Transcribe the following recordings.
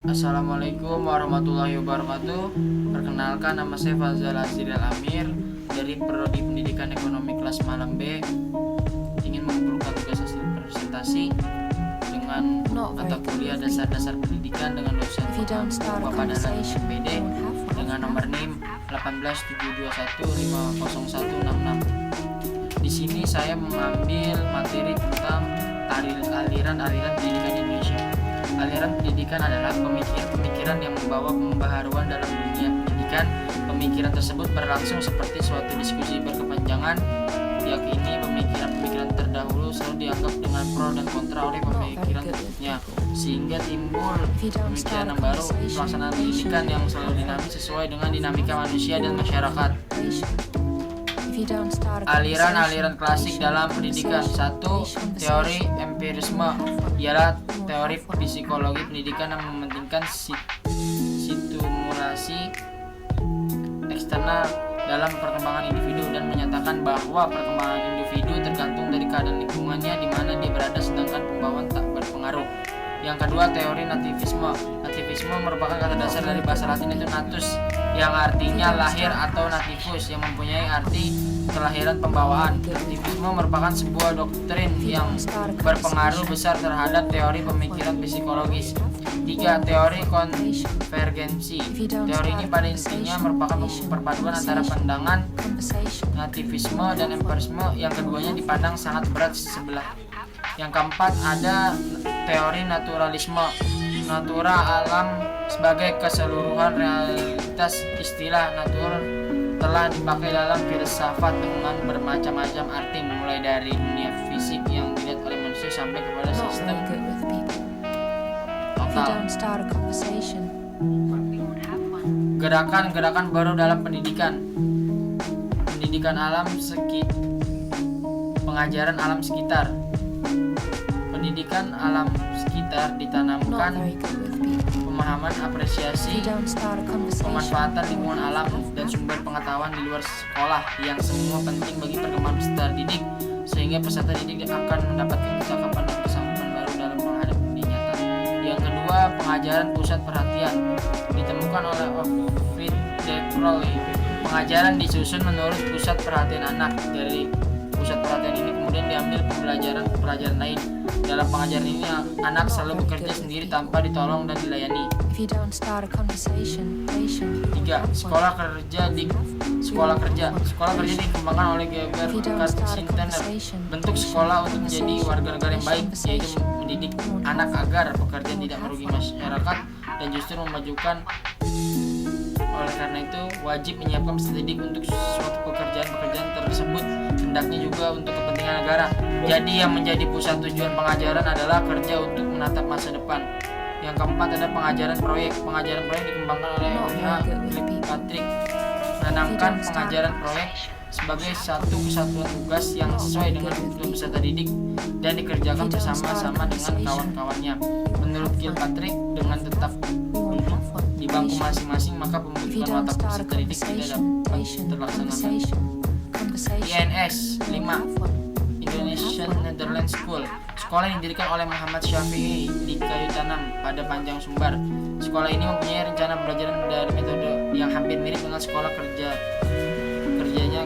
Assalamualaikum warahmatullahi wabarakatuh. Perkenalkan, nama saya Fazal Azril Amir dari Prodi Pendidikan Ekonomi kelas Malang B. Ingin mengumpulkan tugas hasil presentasi dengan mata kuliah dasar-dasar pendidikan dengan dosen Bapak Dahlan SPD dengan nomor NIM 18721500166. Di sini saya mengambil materi tentang aliran-aliran pendidikan di Indonesia. Aliran pendidikan adalah pemikiran yang membawa pembaharuan dalam dunia pendidikan. Pemikiran tersebut berlangsung seperti suatu diskusi berkepanjangan, yakni pemikiran terdahulu selalu dianggap dengan pro dan kontra oleh pemikiran berikutnya, sehingga timbul pemikiran yang baru. Pelaksanaan pendidikan yang selalu dinamis sesuai dengan dinamika manusia dan masyarakat. Aliran-aliran klasik dalam pendidikan. 1. Teori empirisme ialah teori psikologi pendidikan yang mementingkan stimulasi eksternal dalam perkembangan individu dan menyatakan bahwa perkembangan individu tergantung dari keadaan lingkungannya di mana dia berada, sedangkan pembawaan tak berpengaruh. Yang kedua, teori nativisme. Nativisme merupakan kata dasar dari bahasa Latin itu natus, yang artinya lahir, atau nativus yang mempunyai arti kelahiran pembawaan. Nativisme merupakan sebuah doktrin yang berpengaruh besar terhadap teori pemikiran psikologis. 3. Teori konvergensi. Teori ini pada intinya merupakan perpaduan antara pandangan nativisme dan empirisme yang keduanya dipandang sangat berat sebelah. Yang keempat, ada teori naturalisme. Natura alam sebagai keseluruhan realitas. Istilah natur telah dipakai dalam filsafat dengan bermacam-macam arti, mulai dari dunia fisik yang dilihat oleh manusia sampai kepada sistem total. Gerakan-gerakan baru dalam pendidikan. Pendidikan alam pengajaran alam sekitar. Pendidikan alam sekitar ditanamkan pemahaman, apresiasi, pemanfaatan lingkungan alam dan sumber pengetahuan di luar sekolah yang semua penting bagi perkembangan peserta didik, sehingga peserta didik akan mendapatkan kecakapan dan kesanggupan baru dalam menghadapi dunia nyata. Yang kedua, pengajaran pusat perhatian ditemukan oleh Ovid de Crowley. Pengajaran disusun menurut pusat perhatian anak. Dari pusat perhatian ini kemudian diambil pelajaran lain. Dalam pengajaran ini anak selalu bekerja sendiri tanpa ditolong dan dilayani. 3. Sekolah kerja dikembangkan oleh Georg Sintner. Bentuk sekolah untuk menjadi warga negara yang baik, yaitu mendidik anak agar pekerjaan tidak merugi masyarakat dan justru memajukan. Oleh karena itu, wajib menyiapkan peserta didik untuk suatu pekerjaan tersebut, hendaknya juga untuk kepentingan negara. Jadi yang menjadi pusat tujuan pengajaran adalah kerja untuk menatap masa depan. Yang keempat, ada pengajaran proyek. Pengajaran proyek dikembangkan oleh Patrick, menanamkan pengajaran proyek sebagai satu kesatuan tugas yang sesuai dengan kebutuhan peserta didik dan dikerjakan bersama-sama dengan kawan-kawannya. Menurut Kilpatrick, dengan tetap duduk di bangku masing-masing, maka pembentukan watak peserta didik tidak dapat terlaksanakan. INS 5. Indonesian Netherlands School. Sekolah yang didirikan oleh Muhammad Syafi'i di Kayu Tanam pada Panjang Sumbar. Sekolah ini mempunyai rencana belajar dari metode yang hampir mirip dengan sekolah kerjanya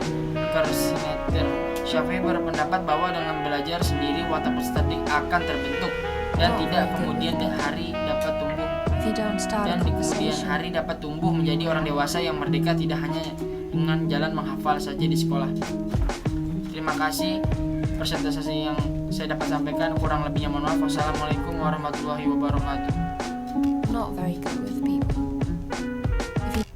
Kersineter. Syafi'i berpendapat bahwa dengan belajar sendiri watak peserta didik akan terbentuk dan tidak kemudian hari dapat tumbuh menjadi orang dewasa yang merdeka, tidak hanya dengan jalan menghafal saja di sekolah. Terima kasih presentasi yang saya dapat sampaikan, kurang lebihnya mohon maaf. Wassalamualaikum warahmatullahi wabarakatuh.